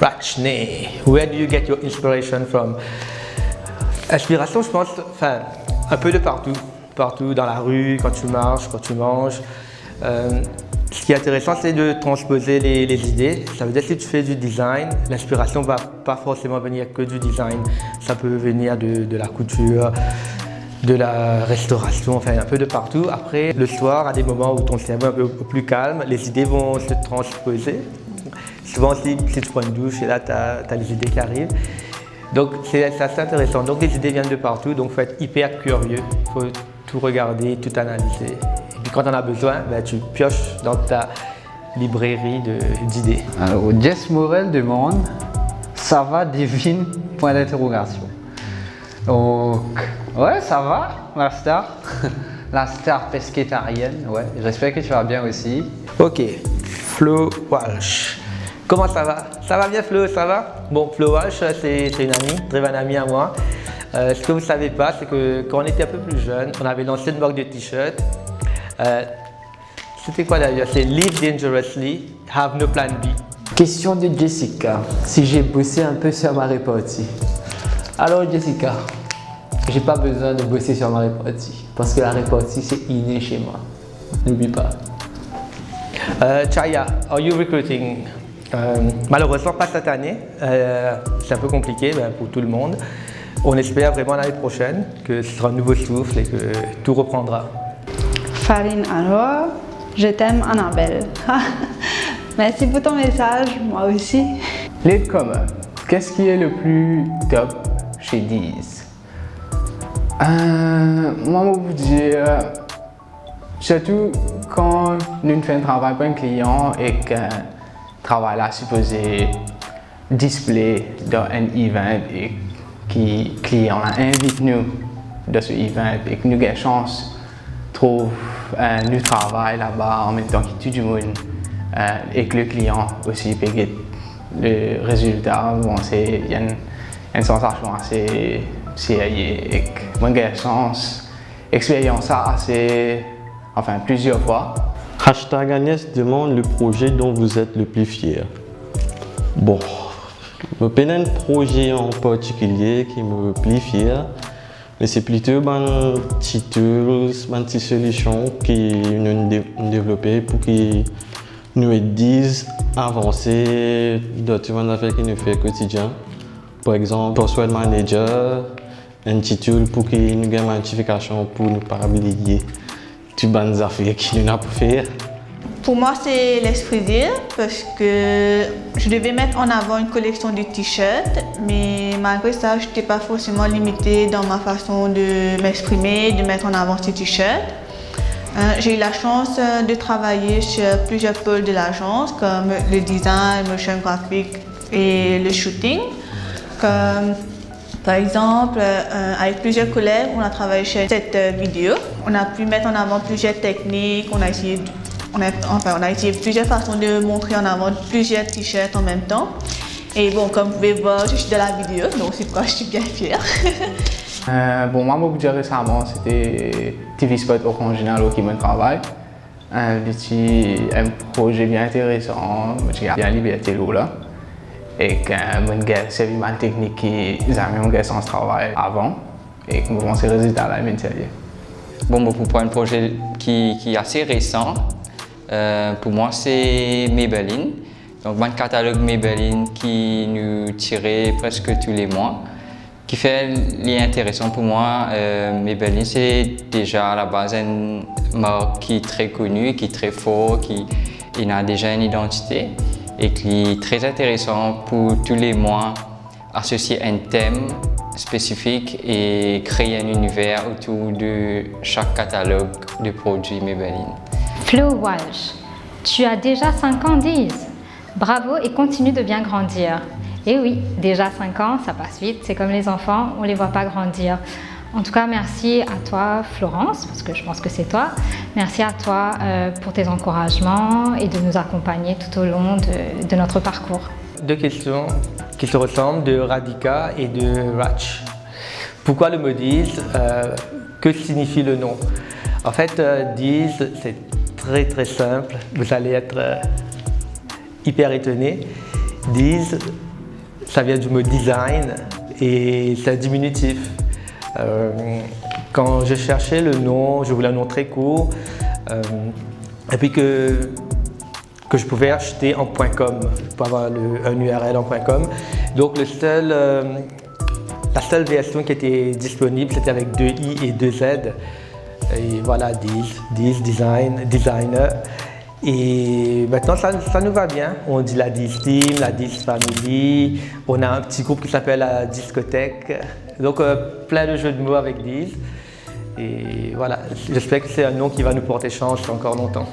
Rachne, where do you get your inspiration from? Inspiration, je pense, enfin, un peu de partout. Partout, dans la rue, quand tu marches, quand tu manges. Ce qui est intéressant, c'est de transposer les idées. Ça veut dire que si tu fais du design, l'inspiration ne va pas forcément venir que du design. Ça peut venir de la couture, de la restauration, enfin un peu de partout. Après, le soir, à des moments où ton cerveau est un peu plus calme, les idées vont se transposer. Souvent, si tu prends une douche et là, tu as les idées qui arrivent. Donc, c'est assez intéressant. Donc, les idées viennent de partout, donc il faut être hyper curieux. Il faut tout regarder, tout analyser. Et puis, quand on a besoin, ben, tu pioches dans ta librairie d'idées. Alors, Jess Morel demande « Ça va, Divine ?» Point d'interrogation. Donc, ouais, ça va, la star. La star pesquetarienne, ouais. J'espère que tu vas bien aussi. Ok, Flo Walsh. Comment ça va? Ça va bien, Flo, ça va? Bon, Flo Walsh, c'est une amie, très bonne amie à moi. Ce que vous ne savez pas, c'est que quand on était un peu plus jeune, on avait lancé une marque de t-shirts. C'était quoi d'ailleurs? C'est Live Dangerously, Have No Plan B. Question de Jessica, si j'ai bossé un peu sur ma répartie. Alors Jessica, j'ai pas besoin de bosser sur ma répartie parce que la répartie c'est inné chez moi. N'oublie pas. Chaya, are you recruiting? Malheureusement pas cette année, c'est un peu compliqué pour tout le monde. On espère vraiment l'année prochaine que ce sera un nouveau souffle et que tout reprendra. Farine alors, je t'aime Annabelle. Merci pour ton message, moi aussi. L'aide commun, qu'est-ce qui est le plus top chez Deez? Moi, je vous dire, surtout quand nous faisons un travail pour un client et que le travail là supposé display dans un event et que le client invite nous dans ce event et que nous avons la chance de trouver un travail là-bas en même temps que tout le monde et que le client aussi peut gagner le résultat. Bon, il y a une sensation assez sérieuse et que moi j'ai la chance d'expérimenter ça plusieurs fois. Hashtag Agnès demande le projet dont vous êtes le plus fier. Bon, je n'ai pas un projet en particulier qui me plus fier, mais c'est plutôt un petit tool, une petite solution qui nous avons développé pour que nous aident à avancer dans tout le affaires qui nous fait au quotidien. Par exemple, Password Manager, un petit tool pour que nous ayons une notification pour nous pas oublier toutes les bonnes affaires qu'il nous a pour faire. Pour moi, c'est l'esprit dire parce que je devais mettre en avant une collection de t-shirts, mais malgré ça, je n'étais pas forcément limitée dans ma façon de m'exprimer, de mettre en avant ces t-shirts. J'ai eu la chance de travailler sur plusieurs pôles de l'agence, comme le design, le motion graphique et le shooting. Comme, par exemple, avec plusieurs collègues, on a travaillé sur cette vidéo. On a pu mettre en avant plusieurs techniques, on a essayé plusieurs façons de montrer en avant plusieurs t-shirts en même temps. Et bon, comme vous pouvez voir, je suis dans la vidéo, donc c'est pourquoi je suis bien fière. Bon, moi, je récemment, c'était TV Spot Orange Généraux qui me travaille. C'est un projet bien intéressant, j'ai bien liberté là. Et que j'ai servi ma technique qui a sans travail avant. Et que je ces résultats là, Bon, pour un projet qui est assez récent, pour moi, c'est Maybelline. Donc, un catalogue Maybelline qui nous tirait presque tous les mois. Qui fait l'intéressant pour moi, Maybelline, c'est déjà à la base une marque qui est très connue, qui est très forte, qui a déjà une identité et qui est très intéressant pour tous les mois associer un thème spécifique et créer un univers autour de chaque catalogue de produits Maybelline. Flo Walsh, tu as déjà 5 ans, Deez. Bravo et continue de bien grandir. Et oui, déjà 5 ans, ça passe vite, c'est comme les enfants, on ne les voit pas grandir. En tout cas, merci à toi Florence, parce que je pense que c'est toi. Merci à toi pour tes encouragements et de nous accompagner tout au long de notre parcours. Deux questions qui se ressemblent de Radhika et de Rach. Pourquoi le mot Deez? Que signifie le nom? En fait, Deez, c'est très simple, vous allez être hyper étonné. Deez ça vient du mot design et c'est un diminutif. Quand je cherchais le nom, je voulais un nom très court et puis que je pouvais acheter en .com pour avoir un URL en .com. Donc la seule version qui était disponible, c'était avec 2 i et 2 z. Et voilà, designer. Et maintenant, ça nous va bien. On dit la Deez Team, la Deez Family. On a un petit groupe qui s'appelle la Discothèque. Donc, plein de jeux de mots avec Deez. Et voilà, j'espère que c'est un nom qui va nous porter chance encore longtemps.